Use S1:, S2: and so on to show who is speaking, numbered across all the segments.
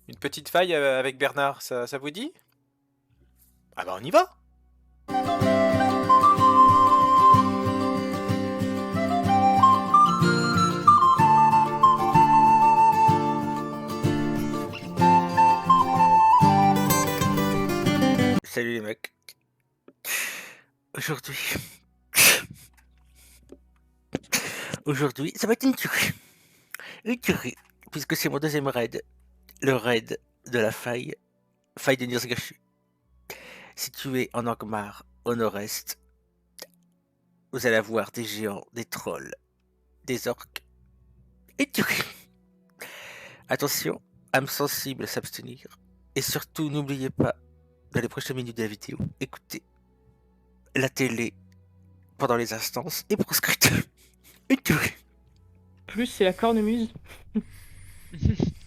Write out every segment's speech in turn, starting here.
S1: Une petite faille avec Bernard, ça vous dit? Ah bah on y va! Salut les mecs. Aujourd'hui... Aujourd'hui, ça va être une tuerie. Une tuerie. Puisque c'est mon deuxième raid. Le raid de la faille. Faille de Nirsgachu. Située en Angmar, au nord-est. Vous allez avoir des géants, des trolls, des orques. Une tuerie. Attention, âme sensible, s'abstenir. Et surtout, n'oubliez pas, dans les prochaines minutes de la vidéo, écoutez la télé pendant les instances est proscrite. Une tuerie.
S2: Plus, c'est la cornemuse.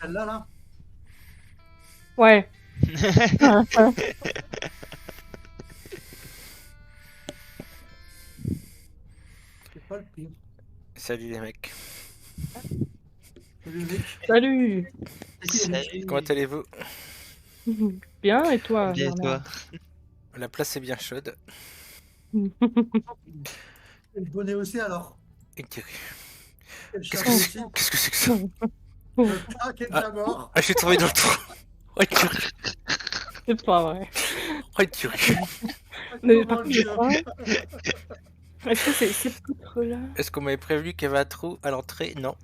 S3: Celle-là, là.
S2: Ouais.
S3: C'est pas le pire.
S1: Salut les mecs.
S3: Salut, mec.
S2: Salut.
S4: Salut.
S1: Comment allez-vous?
S2: Bien, et toi,
S4: Bien,
S2: Bernard?
S4: toi.
S1: La place est bien chaude.
S3: Et le bonnet aussi, alors.
S1: Une tuerie.
S3: Et le
S1: Qu'est-ce
S3: chapeau
S1: que
S3: aussi.
S1: c'est Qu'est-ce que c'est que ça?
S3: Le chat qui est déjà mort.
S1: Ah, j'ai trouvé dans le trou. Oh, une tuerie.
S2: C'est pas vrai.
S1: Oh, une tuerie.
S2: Mais
S3: Comment
S2: par
S3: le
S2: contre, je
S3: vieux.
S2: crois... Est-ce que c'est ces poutres-là?
S1: Est-ce qu'on m'avait prévenu qu'il y avait un trou à l'entrée? Non.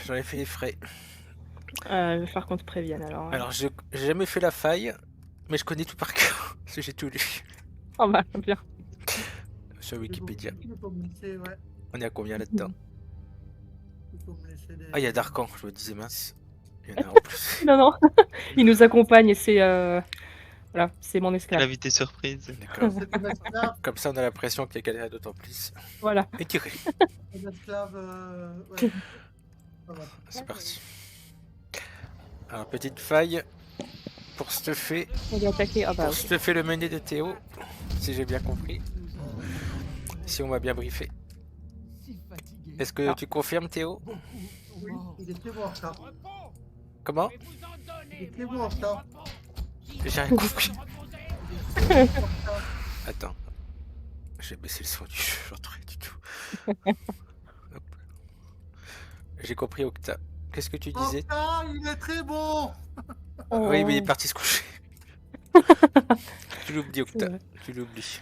S1: J'en ai fait les frais.
S2: Il va falloir qu'on te prévienne, alors.
S1: Alors, j'ai jamais fait la faille, mais je connais tout par cœur. Parce que j'ai tout lu
S2: Oh bah, bien.
S1: sur Wikipédia.
S3: Il faut me laisser, ouais.
S1: On est à combien là-dedans?
S3: Il faut me laisser des...
S1: Ah, il y a Darkan, je me disais mince. Il y en a en plus.
S2: Non, non. Il nous accompagne et c'est... Voilà, c'est mon esclave.
S4: L'invité surprise.
S1: D'accord.
S3: C'est des esclaves.
S1: Comme ça, on a l'impression qu'il y a quelqu'un d'autant plus.
S2: Voilà.
S1: Et tiré.
S3: Des esclaves... ouais. Ah, bah.
S1: C'est parti. Alors, petite faille pour stuffer.
S2: On est attaqué. Ah bah,
S1: Pour
S2: ok.
S1: stuffer le mené de Théo, si j'ai bien compris. Si on m'a bien briefé. Est-ce que
S2: Ah.
S1: tu confirmes, Théo?
S3: Oui, il est très bon en chat.
S1: Comment?
S3: Il est très bon en chat.
S1: J'ai rien compris. Attends. J'ai baissé le son du jeu, j'entends rien du tout. Hop. J'ai compris, Octa. Qu'est-ce que tu disais?
S3: Octa, il est très bon.
S1: Oui, mais il est
S2: Oh.
S1: parti se coucher. Tu l'oublies,
S2: C'est
S1: Octa.
S2: vrai.
S1: Tu l'oublies.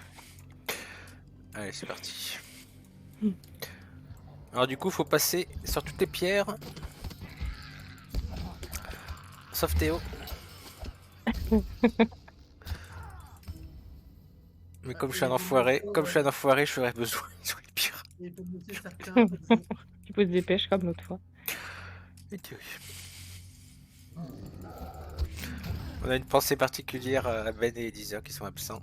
S1: Allez, c'est parti.
S2: Hmm.
S1: Alors du coup, faut passer sur toutes les pierres. Sauf Théo. Mais comme je suis un enfoiré, je ferais besoin sur les pierres.
S3: Il faut me laisser certains...
S2: Tu peux te dépêcher comme l'autre fois.
S1: Et Dieu. On a une pensée particulière à Ben et Elisa qui sont absents,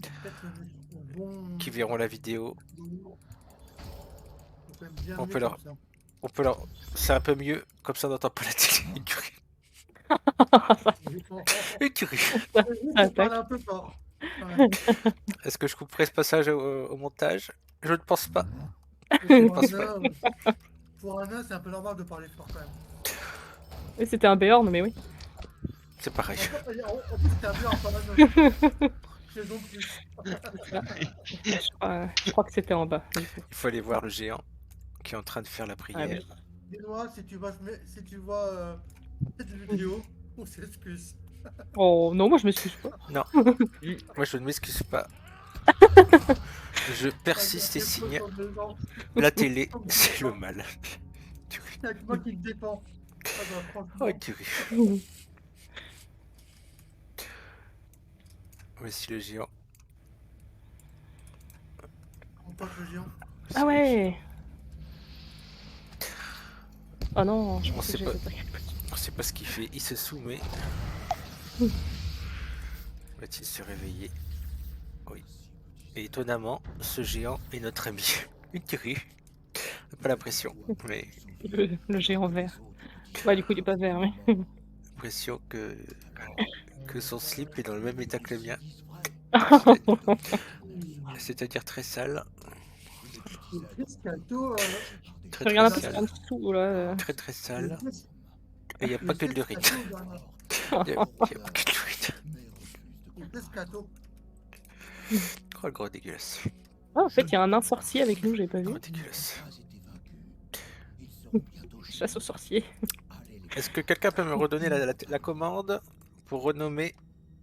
S3: peut-être le bon...
S1: qui verront la vidéo.
S3: Faut quand même bien
S1: On
S3: le
S1: peut
S3: mettre
S1: leur-
S3: comme ça.
S1: On peut leur... C'est un peu mieux, comme ça on n'entend pas la télé. Et tu ris.
S3: Je parle un peu fort. Ouais.
S1: Est-ce que je couperai ce passage au montage? Je ne pense pas.
S3: Pour un nain, c'est un peu normal de parler fort quand même.
S2: Et c'était un Béorn, mais oui.
S1: C'est pareil.
S3: En plus, c'était un peu un nain. C'est donc plus.
S2: Je crois que c'était en bas. Du coup.
S1: Il faut aller voir le géant qui est en train de faire la
S2: Ah,
S1: prière.
S2: oui.
S3: Dis-moi si tu vois cette vidéo, on s'excuse.
S2: Oh non, moi je m'excuse pas.
S1: Non, moi je ne m'excuse pas. Je persiste et signe. La télé, c'est le mal. Tu ris.
S3: C'est moi qui te défends. Ah bah, franchement,
S1: Oh, tu ris. Voici le géant.
S3: on passe le géant.
S2: Ah ouais. Oh non, je
S1: On
S2: pensais
S1: sait
S2: que
S1: pas.
S2: j'étais
S1: On sait pas ce qu'il fait. Il se soumet. Va-t-il se réveiller? Oui. Et étonnamment, ce géant est notre ami. Une tuerie. Pas la pression, mais
S2: le géant vert. Ouais, du coup, il est pas vert, mais.
S1: l'impression que son slip est dans le même état que le mien. C'est-à-dire très sale.
S3: Piscato,
S1: Très
S2: Je
S1: très
S2: regarde un peu en
S1: sale.
S2: dessous là.
S1: Très très
S3: Le
S1: sale.
S3: test-
S1: Et il n'y a pas que de l'urine.
S3: Tescato, Bernard.
S1: Il y a pas que de l'urine.
S3: Le Tescato.
S1: Oh le gros dégueulasse.
S2: Ah, en fait, il y a un nain sorcier avec nous, j'ai pas vu.
S1: Gros dégueulasse.
S2: Chasse aux sorciers.
S1: Est-ce que quelqu'un peut me redonner la commande pour renommer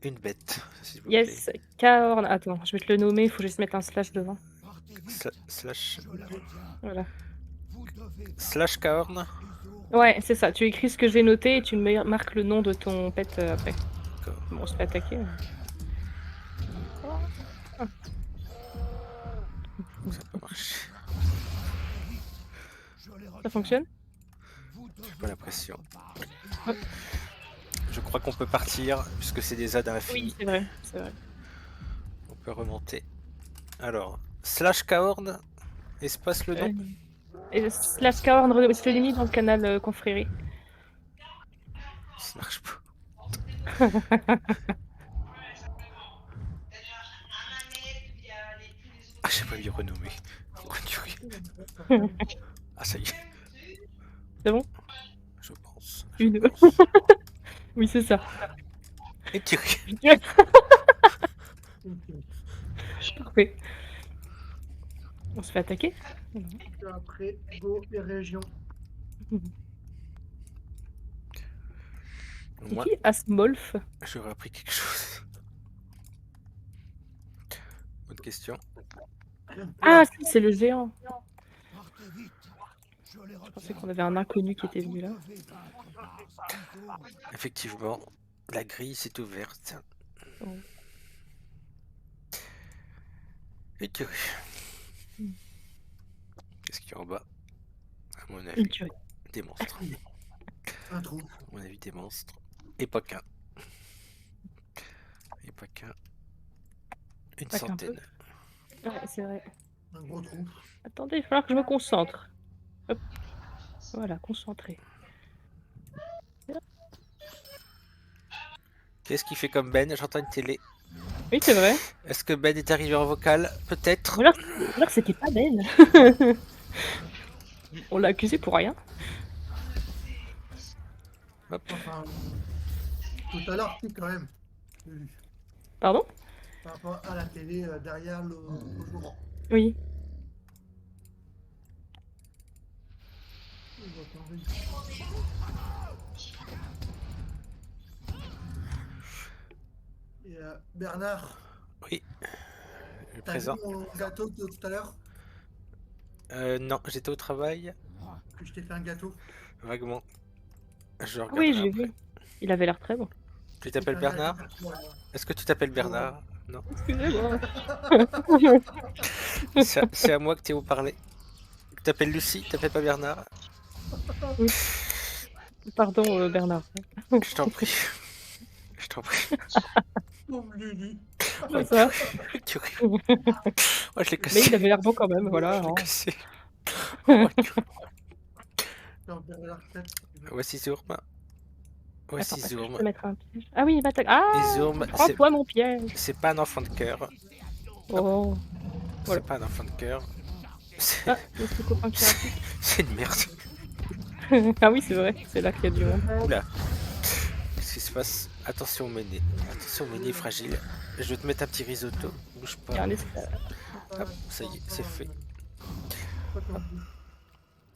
S1: une bête, s'il vous plaît?
S2: Yes, Kaorn. Attends, je vais te le nommer, il faut juste mettre un slash devant.
S1: Slash
S2: Voilà.
S1: Kaorn.
S2: Ouais, c'est ça. Tu écris ce que j'ai noté et tu me marques le nom de ton pet après.
S1: D'accord.
S2: Bon, on se fait attaquer.
S1: Ça peut marcher.
S2: Ça fonctionne?
S1: J'ai pas l'impression.
S2: Ouais.
S1: Je crois qu'on peut partir puisque c'est des ZAD infinis.
S2: Oui, c'est vrai, c'est vrai.
S1: On peut remonter. Alors, Kaorn, espace le nom.
S2: Et slash Kaorn, je te l'ai mis dans le canal confrérie.
S1: Ça marche pas. Ah, j'ai pas bien renommé. Ah, ça y est.
S2: C'est bon?
S1: Je pense.
S2: Une. Oui, c'est ça.
S1: Et tiré.
S2: Parfait. On se fait attaquer?
S3: Et après, go et région.
S2: C'est
S1: Moi,
S2: qui Asmolf?
S1: j'aurais appris quelque chose. Bonne question.
S2: Ah, si, c'est le géant. Je pensais qu'on avait un inconnu qui était venu là.
S1: Effectivement, la grille s'est ouverte.
S2: Oh.
S1: Et tiré. Qu'est-ce qu'il y a en bas? À mon
S2: Une
S1: avis,
S2: tuerie.
S1: des monstres.
S3: Un trou.
S1: À mon avis, des monstres. Et pas qu'un. Et pas qu'un. Une
S2: Pas qu'un
S1: centaine.
S2: Ouais, c'est vrai.
S3: Un gros trou.
S2: Attendez, il va falloir que je me concentre. Hop. Voilà, concentré.
S1: Qu'est-ce qu'il fait comme Ben? J'entends une télé.
S2: Oui, c'est vrai.
S1: Est-ce que Ben est arrivé en vocal? Peut-être.
S2: Ou alors c'était pas Ben. On l'a accusé pour rien.
S1: Hop.
S3: Enfin, tout à l'heure, si, quand même.
S2: Pardon?
S3: Par rapport à la télé derrière le jour.
S2: Oui.
S3: Et Bernard,
S1: Oui. Je
S3: t'as vu
S1: présent.
S3: mon gâteau de tout à l'heure?
S1: Non, j'étais au travail.
S3: Que je t'ai fait un gâteau.
S1: Vaguement. Je
S2: Ah
S1: regarderai
S2: oui, j'ai
S1: après.
S2: vu. Il avait l'air très bon.
S1: Tu t'appelles Bernard? Est-ce que tu t'appelles Bernard? Non.
S2: Excusez-moi.
S1: C'est à moi que Théo parlait. Tu t'appelles Lucie? Tu t'appelles pas Bernard?
S2: Pardon, Bernard.
S1: Je t'en prie. Je t'en prie.
S3: Pauvre Lulu.
S2: C'est ça.
S1: Tu ris. Oh, je l'ai cassé.
S2: Mais il avait l'air bon quand même, voilà.
S1: Je l'ai
S2: hein.
S1: cassé. Oh,
S3: Non, Bernard, peut-être.
S1: voici Zourm. Voici
S2: Attends, est-ce que je
S1: Zourm.
S2: peux mettre un piège? Ah oui, il m'attaque. Ah,
S1: Et Zourm,
S2: prends-toi mon piège.
S1: c'est pas un enfant de cœur.
S2: Oh. Voilà.
S1: C'est pas un enfant de cœur. C'est
S2: Ah, il y a ce copain qui arrive.
S1: c'est une merde.
S2: Ah oui, c'est vrai. C'est là qu'il y a du monde.
S1: Oula. Qu'est-ce qui se passe? Attention, Méné. Attention, Méné fragile. Je vais te mettre un petit risotto. Bouge
S2: Il y a
S1: pas.
S2: un esclave.
S1: Hop, ça y est, c'est fait.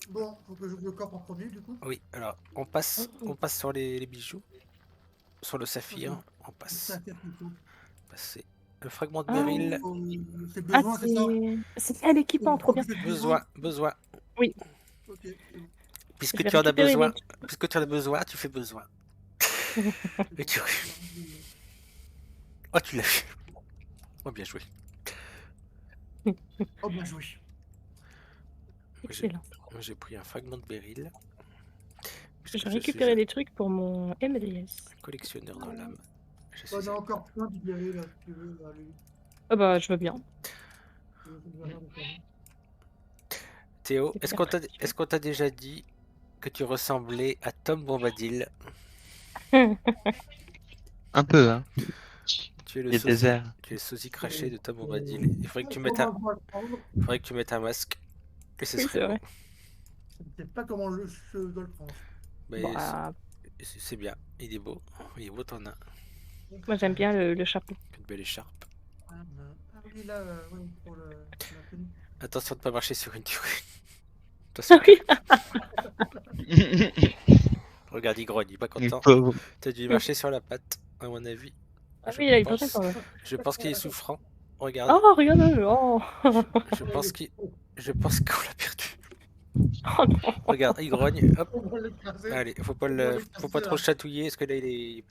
S3: Bon, faut que j'ouvre le corps en premier, du coup.
S1: Oui, alors, on passe sur les bijoux. Sur le saphir, on
S3: C'est
S1: passe.
S3: un cap plutôt.
S1: Passer. Le fragment de
S2: Ah.
S1: Beryl.
S3: Oh, c'est
S2: Ah,
S3: besoin, c'est ça?
S2: c'est à l'équipement, trop bien.
S1: Besoin.
S3: Ok.
S1: Puisque
S2: Je vais
S1: tu en as
S2: récupérer
S1: besoin.
S2: les-
S1: Puisque tu en as besoin, tu fais besoin. Et tu... Oh, tu l'as fait. Oh, bien joué.
S3: Oh, bien joué.
S2: Excellent.
S1: Moi, j'ai pris un fragment de Beryl.
S2: J'ai
S1: Puisque je
S2: récupéré
S1: suis
S2: des trucs pour mon MDS.
S1: un collectionneur dans l'âme. Je suis
S3: On a encore plein de guéris là, si tu veux. Là, lui.
S2: Ah bah, je veux bien.
S1: Théo,
S2: C'est
S1: est-ce
S2: clair.
S1: qu'on t'a déjà dit que tu ressemblais à Tom Bombadil?
S4: Un peu, hein.
S1: Tu es le
S4: Les
S1: sosie,
S4: déserts.
S1: tu es le sosie craché de Tom Bombadil. Il faudrait que tu mettes un masque. Et ce
S2: Oui,
S1: serait
S2: c'est
S1: bon.
S2: vrai.
S3: Je ne sais pas comment je dois le prendre.
S1: Mais
S2: Bah,
S1: c'est bien, il est beau. Il est beau, t'en as.
S2: moi j'aime bien le chapeau.
S1: Une belle écharpe.
S3: Ah, oui, là, oui, pour la tenue.
S1: Attention de pas marcher sur une tuerie.
S2: Ah oui.
S1: Regarde, il grogne, il est pas
S4: Le
S1: content.
S4: pauvre.
S1: T'as dû marcher sur la patte, à mon avis.
S2: Ah
S1: Je
S2: oui, il a une
S1: pense,
S2: patate quand même.
S1: je pense qu'il est souffrant. Regarde,
S2: Oh, regarde-le. Oh.
S1: je pense qu'on l'a perdu.
S2: Oh non.
S1: Regarde, il grogne. Hop,
S3: On va l'écraser.
S1: allez, faut pas
S3: On va
S1: faut pas
S3: l'écraser,
S1: trop le
S3: là.
S1: chatouiller, parce que là, il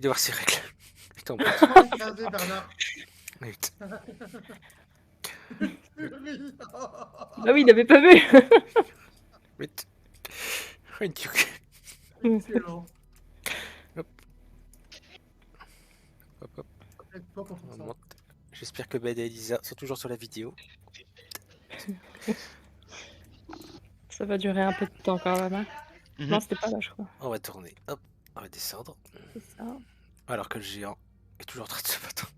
S1: doit avoir ses règles. Il tombe.
S3: On va l'écraser, Bernard.
S1: Vite.
S2: Bah oui, il avait pas vu.
S1: Vite. Une tuerie.
S3: Excellent.
S1: Hop, hop.
S3: Avec toi pour
S1: On
S3: faire ça.
S1: monte. J'espère que Ben et Elisa sont toujours sur la vidéo.
S2: Ça va durer un peu de temps quand même. Hein.
S4: Mhm.
S2: Non, c'était pas là, je crois.
S1: On va tourner. Hop, on va descendre.
S2: C'est ça.
S1: Alors que le géant est toujours en train de se battre.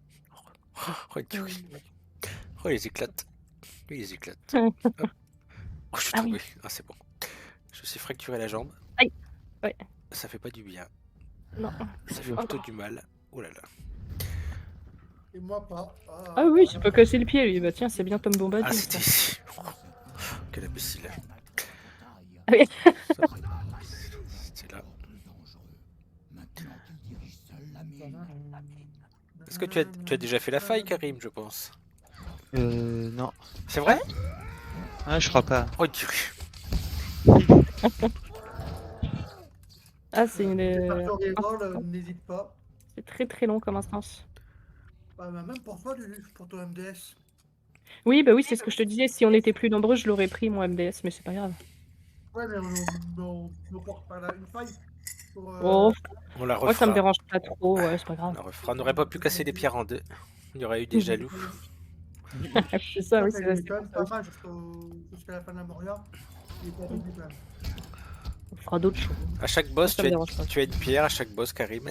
S1: Oh, une tuerie. Oh, il les éclate. Oui, il les éclate. Hop. Oh, je suis
S2: Ah oui.
S1: tombé. Ah, c'est bon. Je me suis fracturé la jambe.
S2: Aïe. Ouais.
S1: Ça fait pas du bien.
S2: Non.
S1: Ça fait plutôt du mal. Oh là là.
S3: Et moi pas.
S2: Ah oui, j'ai pas cassé le pied lui. Bah tiens, c'est bien Tom Bombadil.
S1: Ah,
S2: ça.
S1: c'était ici. Oh, quel imbécile.
S2: Ah oui.
S1: C'était là. Est-ce que tu as déjà fait la faille, Karim, je pense?
S4: Non.
S1: C'est vrai?
S4: Ah, je crois pas.
S1: Oh, une tuerie.
S2: Ah, c'est une.
S3: N'hésite pas.
S2: C'est très très long comme instance.
S3: Bah, même pour toi, Lulu, pour ton MDS.
S2: Oui, bah oui, c'est ce que je te disais. Si on était plus nombreux, je l'aurais pris mon MDS, mais c'est pas grave.
S3: Ouais, mais on porte pas là une faille. Pour,
S2: Oh,
S1: On la
S2: moi ça me
S1: refera.
S2: dérange pas trop. Ouais, c'est pas
S1: On
S2: grave.
S1: la refera. On n'aurait pas pu casser les pierres en deux. Il y aurait eu des jaloux.
S2: C'est ça, oui,
S3: il
S2: c'est
S3: est quand même pas mal jusqu'à la fin de la Moria. Il est pas début quand même.
S2: On fera d'autres choses.
S1: À chaque boss,
S2: Ça me dérange pas.
S1: tu as une pierre à chaque boss, Karim.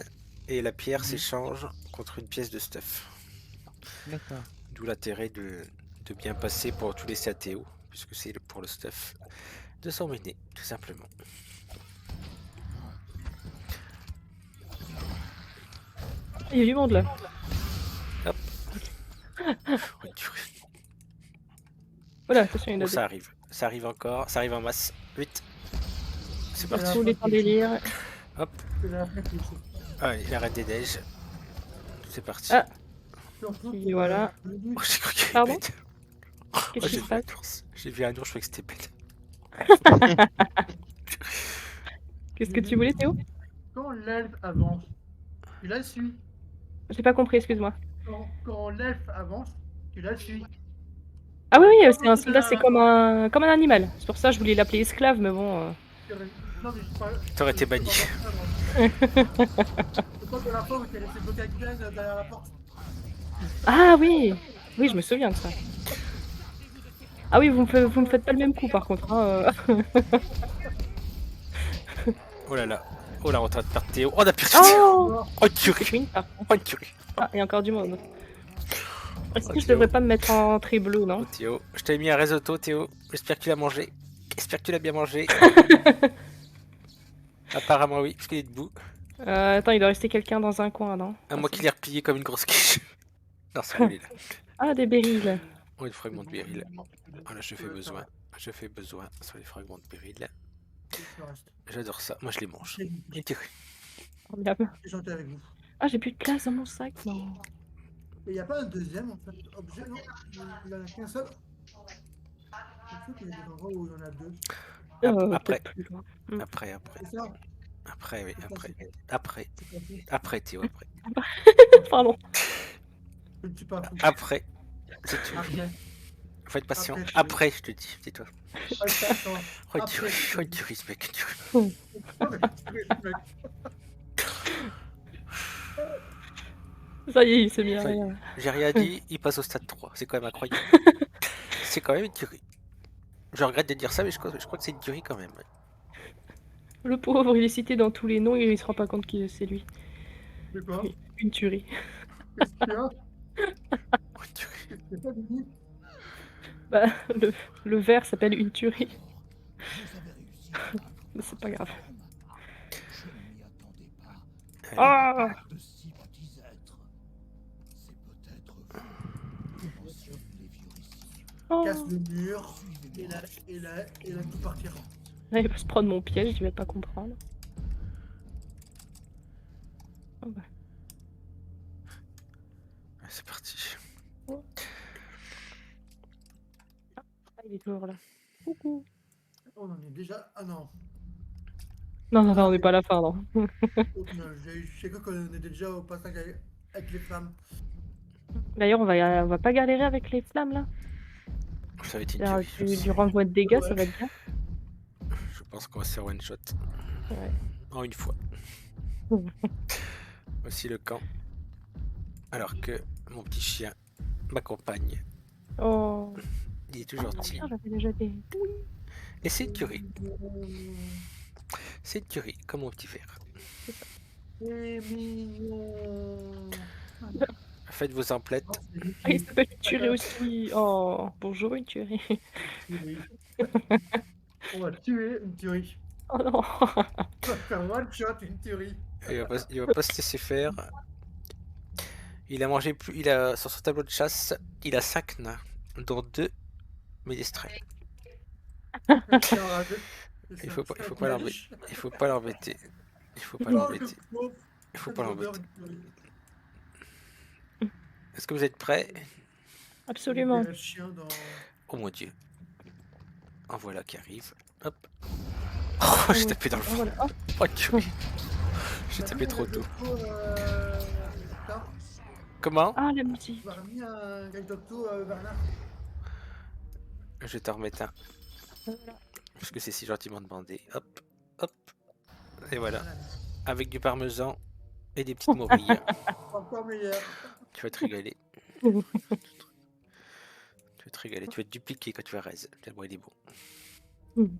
S1: Et la pierre s'échange contre une pièce de stuff.
S4: D'accord.
S1: D'où l'intérêt de bien passer pour tous les CATO, puisque c'est pour le stuff de s'emmener, tout simplement.
S2: Il y a du monde là.
S1: Hop. Oh, une tuerie.
S2: Voilà, attention, il y en a
S1: Oh, ça arrive encore, ça arrive en masse. Vite. C'est
S2: deux.
S1: parti.
S2: Tous les temps délire.
S1: Hop.
S3: C'est la fin qui est chaud.
S1: Allez, la reine des neiges. C'est parti.
S2: Ah.
S3: Surtout
S2: Et
S3: pour,
S2: voilà.
S1: Oh, j'ai cru qu'il y avait
S2: Pardon
S1: bête.
S2: Qu'est-ce
S1: Oh,
S2: qui
S1: j'ai
S2: se
S1: vu un
S2: passe
S1: ours. J'ai vu un ours, je croyais que c'était bête.
S2: Qu'est-ce que tu voulais, Théo?
S3: Quand l'elfe avance, tu la suis.
S2: J'ai pas compris, excuse-moi.
S3: Quand l'elfe avance, tu la suis.
S2: Ah oui, oui, c'est un soldat, c'est comme un animal. C'est pour ça que je voulais l'appeler esclave, mais bon.
S3: Non, mais je parle.
S1: T'aurais été banni.
S3: C'est pas de la fois où t'es laissé bloquer avec Glenn derrière la porte.
S2: Ah oui. Oui, je me souviens de ça. Ah oui, vous me faites pas le même coup par contre. Hein.
S1: Oh là là. Oh là, on est en train de perdre Théo. Oh, on a perdu
S2: Oh
S1: Théo. Oh, une
S2: C'est
S1: tuerie.
S2: fini, par contre.
S1: Oh, une tuerie.
S2: Ah, il y a encore du monde. Est-ce
S1: Oh,
S2: que je
S1: Théo.
S2: devrais pas me mettre en tri bleu,
S1: Oh,
S2: non?
S1: Théo. Je t'ai mis un risotto, Théo. J'espère que tu l'as mangé. J'espère que tu l'as bien mangé. Apparemment, oui, parce qu'il est debout.
S2: Attends, il doit rester quelqu'un dans un coin, non?
S1: À moins qu'il ait replié comme une grosse quiche. Non, c'est bon, il est là.
S2: Ah, des béryls.
S1: Oh, une fragment de béryl. Oh là, je fais besoin. Je fais besoin sur les fragments de béryl. J'adore ça. Moi, je les mange. Une tuerie.
S2: Formidable.
S3: Je suis gentil avec vous.
S2: Ah, j'ai plus de place dans mon sac, non.
S3: Et il n'y a pas un deuxième en fait, objet, non? Il n'y en a qu'un seul. Je trouve qu'il y a des endroits où il y en a deux.
S1: Après.
S2: peut-être plus loin.
S1: Après.
S3: C'est ça?
S1: Après, oui, après. Après, Théo, après.
S2: Pardon.
S3: Je ne suis pas fou.
S1: Après. C'est tout.
S3: Après.
S1: Faut être patient.
S3: Après,
S1: Après, je te dis, c'est toi.
S3: Attends.
S1: Oh, une tuerie. Oh, une tuerie, ce mec. Une tuerie.
S2: Ça y est, il s'est mis à
S1: Ça y est.
S2: rien.
S1: J'ai rien dit, il passe au stade 3. C'est quand même incroyable. C'est quand même une tuerie. Je regrette de dire ça, mais je crois que c'est une tuerie quand même.
S2: Le pauvre, il est cité dans tous les noms et il se rend pas compte que c'est lui.
S3: C'est quoi?
S2: Une tuerie.
S3: Qu'est-ce qu'il y a?
S1: Oh, une tuerie.
S3: C'est pas Denis?
S2: Bah, le verre s'appelle une tuerie. Mais c'est pas grave.
S1: Allez.
S2: Ah
S3: Casse
S2: oh.
S3: le mur, et là tout partira.
S2: Là, il va se prendre mon piège, je vais pas comprendre. Oh, bah.
S1: C'est parti.
S2: Ah, il est toujours là. Coucou.
S3: On en est déjà. Ah non.
S2: Non, non, non, on n'est pas à la fin, non.
S3: Oh, non, j'ai cru qu'on était déjà au passage avec les flammes.
S2: D'ailleurs, on va pas galérer avec les flammes, là.
S1: Ça va être une
S2: Alors,
S1: tuerie.
S2: du renvoi de dégâts, ça
S3: Ouais.
S2: va être bien.
S1: Je pense qu'on va se faire one shot.
S2: Ouais.
S1: En une fois. Voici le camp. Alors que mon petit chien m'accompagne.
S2: Oh.
S1: Il est tout gentil.
S2: Putain, j'avais déjà des...
S1: Et c'est une tuerie. C'est une tuerie, comme mon petit verre.
S3: C'est mignon.
S1: Faites vos emplettes.
S2: Ah, il s'appelle une tuerie aussi. Oh, bonjour, une tuerie.
S3: Oui. On va tuer une tuerie.
S2: Oh non.
S3: On va faire one shot une tuerie.
S1: Il va pas se laisser faire. Il a mangé plus. Il a sur son tableau de chasse, il a 5 nains, dont 2 ménestrels. Il faut pas l'embêter. Il faut pas l'embêter. Il faut pas l'embêter. Il faut pas l'embêter. Est-ce que vous êtes prêts?
S2: Absolument.
S3: Le chien dans...
S1: Oh mon dieu. En voilà qui arrive. Hop. Oh, j'ai tapé dans le fond.
S2: Voilà. Oh,
S1: Oh, tuerie. J'ai tapé trop tôt. Comment?
S2: ah, la musique.
S3: Tu m'as remis un Guide Docto, Bernard.
S1: Je vais t'en remettre un.
S2: Voilà.
S1: Parce que c'est si gentiment demandé. Hop, hop. Et voilà. Avec du parmesan et des petites morilles.
S3: Encore meilleur.
S1: Tu vas te régaler. Tu vas te régaler. Tu vas te dupliquer quand tu vas raise. Tellement il est bon.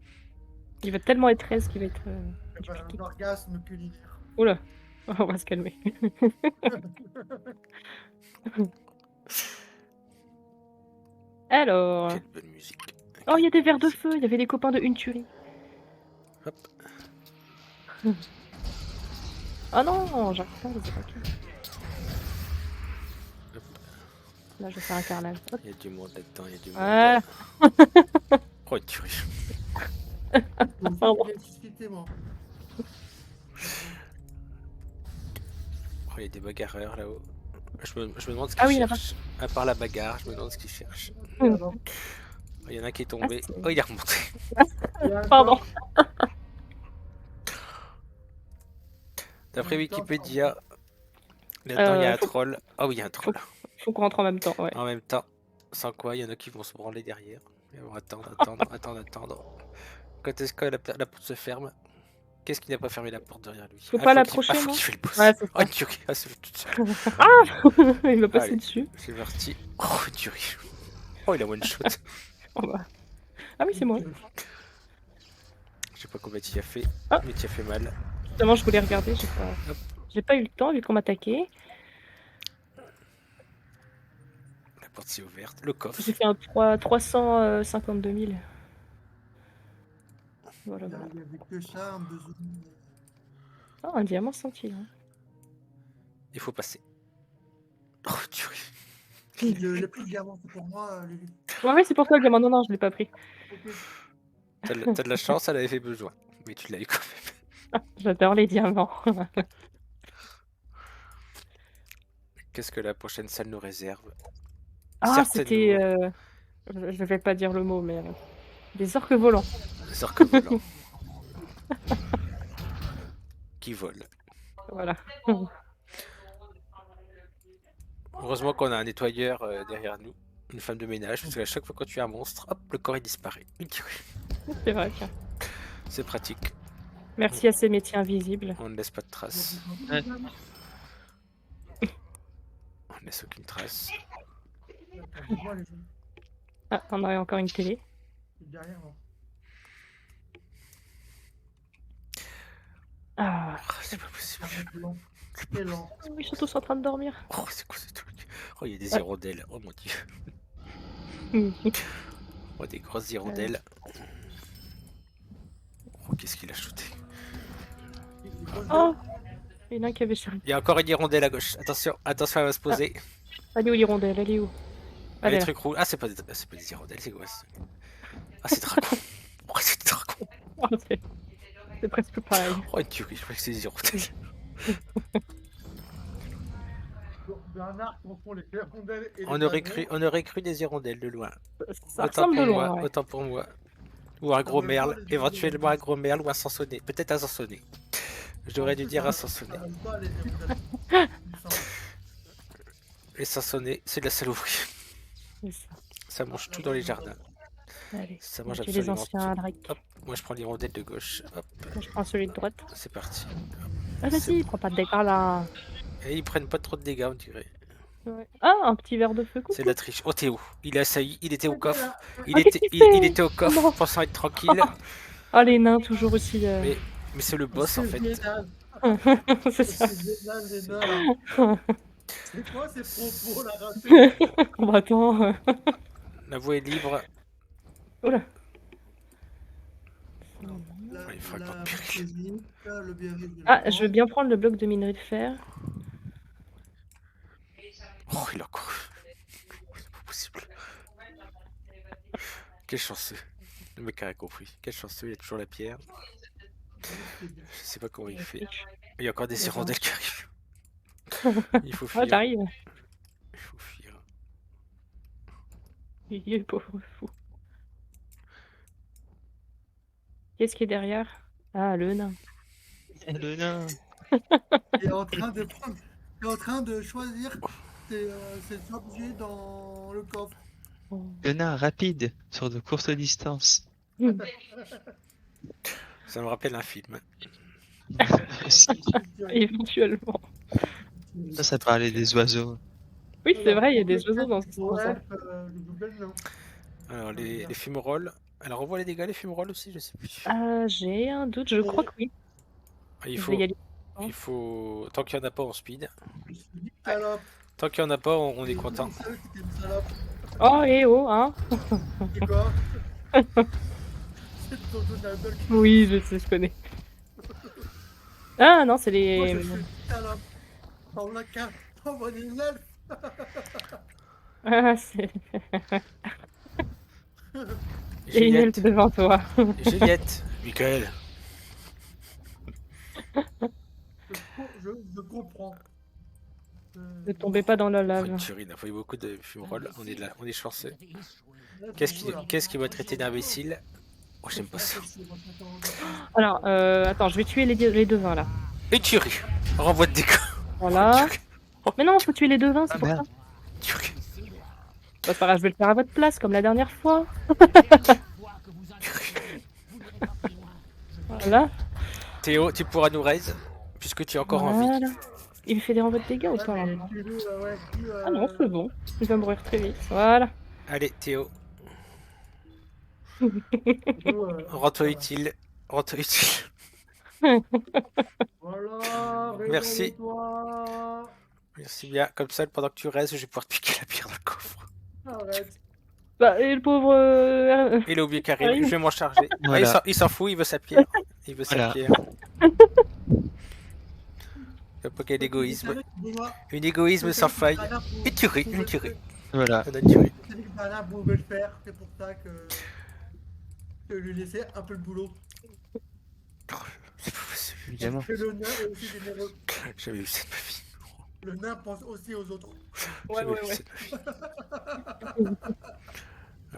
S2: Il va tellement être aise qu'il va être...
S3: Je vais faire un orgasme culinaire.
S2: Oula. On va se calmer. Alors...
S1: Quelle bonne musique.
S2: Oh, il y a des vers de feu. Il y avait des copains de une tuerie.
S1: Hop.
S2: Oh non, j'arrive pas à les attaquer.
S1: Hop.
S2: Là, je vais faire un carnage. Hop.
S1: Il y a du monde là-dedans. Il y a du monde.
S2: Voilà.
S1: Oh, tu ris.
S2: Pardon.
S3: Excusez-moi.
S1: Oh, il y a des bagarreurs là-haut. Je me demande ce qu'ils
S2: Ah oui, là-bas.
S1: cherchent. À part la bagarre, je me demande ce qu'ils cherchent.
S2: Mm.
S1: Oh, il y en a un qui est tombé.
S2: Ah, c'est-
S1: Oh, il est remonté.
S2: Pardon.
S1: D'après Wikipédia, là-dedans, il y a un
S2: faut-
S1: troll. Oh oui, il y a un troll.
S2: Faut qu'on rentre en même temps, ouais.
S1: En même temps, sans quoi, il y en a qui vont se branler derrière. Ils vont attendre. Quand est-ce que la porte se ferme? Qu'est-ce qui n'a pas fermé la porte derrière lui?
S2: Faut pas
S1: qu'il-
S2: l'approcher,
S1: faut
S2: non
S1: qu'il fait le boss.
S2: Ouais, c'est ça.
S1: Oh, tuerie. Ah, c'est toute seule.
S2: Il va passer
S1: Allez.
S2: dessus.
S1: C'est parti. Oh, tuerie. Oh, il a one shot.
S2: Oh, bah. Ah oui, c'est moi.
S1: Je sais pas combien tu as fait,
S2: Ah.
S1: mais tu as fait mal.
S2: Justement, je voulais regarder,
S1: Hop.
S2: j'ai pas eu le temps vu qu'on m'attaquait.
S1: La porte s'est ouverte. Le coffre.
S2: J'ai fait un 352 000. Voilà,
S3: Il y
S2: voilà.
S3: avait que ça, un besoin.
S2: Oh, un diamant senti. Hein.
S1: Il faut passer. Oh, tuerie.
S3: Le prix de diamant, c'est pour moi, Lulu.
S2: Ouais, c'est pour toi le diamant. Non, non, je l'ai pas pris.
S3: Ok.
S1: T'as de la chance, elle avait fait besoin. Mais tu l'as eu quand même.
S2: J'adore les diamants.
S1: Qu'est-ce que la prochaine salle nous réserve?
S2: Ah,
S1: Certainement.
S2: c'était... Je vais pas dire le mot, mais... des orques volants.
S1: Des orques volants. Qui volent.
S2: Voilà.
S1: Heureusement qu'on a un nettoyeur derrière nous. Une femme de ménage. Parce qu'à chaque fois que tu as un monstre, hop, le corps il disparaît. Une tuerie.
S2: C'est vrai, tiens.
S1: C'est pratique.
S2: Merci à ces métiers invisibles.
S1: On ne laisse pas de traces.
S4: Ouais.
S1: On ne laisse aucune trace.
S3: Moi, les gens.
S2: Ah, on a encore une télé.
S3: C'est derrière, moi.
S2: Ah,
S1: Oh, c'est pas possible.
S3: C'est lent. C'est lent.
S2: ils sont tous en train de dormir.
S1: Oh, c'est quoi ce truc? Oh, il y a des hirondelles. Oh mon dieu. Oh, des grosses hirondelles. Qu'est-ce qu'il a shooté?
S2: Oh, il y en a un qui avait sur.
S1: Il y a encore une hirondelle à gauche. Attention, attention, elle va se poser.
S2: Elle est où l'hirondelle? Elle est où?
S1: Ah,
S2: Elle
S1: les
S2: est là.
S1: trucs rouges. Ah, c'est pas des hirondelles, c'est quoi? Ah, c'est dragon. Oh, c'est des dragons.
S2: Oh, c'est presque pareil.
S1: Oh, une tuerie, je crois que c'est des hirondelles.
S3: Bernard confond les hirondelles et les
S1: On aurait cru des hirondelles de loin.
S2: Ça ressemble de loin, ouais.
S1: Autant pour moi. Ou un gros
S3: même
S1: merle,
S3: pas les
S1: éventuellement un gros merle ou un sansonnet. Peut-être un sansonnet. J'aurais dû dire un sansonnet.
S3: Pas les hirondelles. Il me semble.
S1: Les sansonnets, c'est de la saloperie.
S2: C'est ça.
S1: Ça mange tout dans les jardins.
S2: Allez,
S1: Ça
S2: on
S1: mange
S2: va tuer les
S1: absolument
S2: anciens
S1: tout.
S2: Drake.
S1: Hop, moi je prends l'hirondelle de gauche. Hop,
S2: Moi, je prends celui de droite.
S1: c'est parti.
S2: Ah, vas-y, prends pas de dégâts là.
S1: Et ils prennent pas trop de dégâts, on dirait.
S2: Ouais. Ah, un petit verre de feu, coucou.
S1: C'est de la triche. Oh, Théo, il a assailli, il était au coffre. Il
S2: Ah,
S1: était,
S2: qu'est-ce qu'il fait
S1: il était au coffre,
S2: Non.
S1: pensant être tranquille.
S2: Ah, les nains, toujours aussi.
S1: Mais c'est le boss en fait.
S2: C'est ça.
S3: C'est génial, les nains, là. C'est quoi ces propos là ratés?
S2: Bah, attends.
S1: La voie est libre.
S2: Oula.
S1: Il faut
S3: La
S1: pas de péril.
S3: marquésite, le biarritz,
S2: Ah, je veux bien prendre le bloc de minerai de fer.
S1: Oh, il a couru. C'est pas possible. Quel chanceux. Le mec a compris. Quel chanceux, il a toujours la pierre. Je sais pas comment il fait. Il y a encore des hirondelles qui arrivent. Il faut
S2: Ah,
S1: fuir.
S2: j'arrive.
S1: Il faut fuir.
S2: Il est pauvre fou. Qu'est-ce qui est derrière? Ah, le nain.
S4: Le nain.
S3: Il est en train de prendre. Il est en train de choisir ses objets dans le coffre.
S4: Le nain rapide sur de courtes distances.
S1: Ça me rappelle un film.
S2: Éventuellement.
S4: Ça parlait des oiseaux.
S2: Oui, c'est vrai, il y a des oiseaux dans ce sens.
S3: Ouais, le double non.
S1: Alors, les fumerolles. Elle renvoie les dégâts, les fumerolles aussi, je sais plus.
S2: J'ai un doute, je crois que oui.
S1: Ah, il
S2: Je
S1: faut.
S2: vais y aller.
S1: Il faut. Tant qu'il n'y en a pas, on speed.
S3: Salope.
S1: Tant qu'il n'y en a pas, on est content.
S3: C'était une salope.
S2: Oh, et oh, hein.
S3: C'est quoi? C'est ton Donald.
S2: Oui, je connais. Ah non, c'est
S3: Moi, je
S2: les.
S3: suis une salope. On l'a qu'à envoyer une elfe.
S2: Ah, c'est. Il y a une elfe
S1: Juliette.
S2: devant toi.
S1: Juliette. Michael.
S3: Je comprends.
S2: Ne tombez pas dans la
S1: Oh,
S2: lave.
S1: une tuerie, il a fallu beaucoup de fumerolles. On est là, on est chanceux. Qu'est-ce qui va traiter d'imbécile? Oh, j'aime pas ça.
S2: Alors, attends, je vais tuer les devins là.
S1: Une tuerie. Renvoi de dégâts.
S2: Voilà. Mais non, faut tuer les devins, c'est
S4: Ah,
S2: pour ça.
S4: merde.
S1: Tuerie.
S2: Bah, c'est pas grave, je vais le faire à votre place, comme la dernière fois. Voilà.
S1: Théo, tu pourras nous raise, puisque tu es encore en vie.
S2: Voilà. Il me fait des renvois de dégâts ou pas maintenant? Ah non, c'est bon. Il va mourir très vite. Voilà.
S1: Allez, Théo, rends-toi utile. Rends-toi utile.
S3: Voilà,
S1: Merci.
S3: réveille-toi.
S1: Merci bien. Comme ça, pendant que tu restes, je vais pouvoir te piquer la pierre dans le coffre.
S3: Arrête.
S2: Bah, et le pauvre.
S1: Il a oublié Karim, je vais m'en charger. Ah,
S4: Voilà.
S1: il s'en fout, il veut sa pierre. Il veut sa
S4: Voilà.
S1: pierre. Faut pas qu'il y ait d'égoïsme. Une égoïsme sans faille. Une tuerie, une tuerie.
S4: Voilà.
S1: On a une tuerie.
S3: C'est que Bernard pouvait le faire, c'est pour ça que je lui laissais un peu le boulot.
S1: C'est pas possible.
S4: Évidemment.
S3: Que le nain est aussi généreux.
S1: J'ai jamais vu ça de ma vie.
S3: Le nain pense aussi aux autres.
S2: Ouais,
S1: Jamais
S2: ouais,
S1: vu
S2: ouais.
S1: ça de ma vie.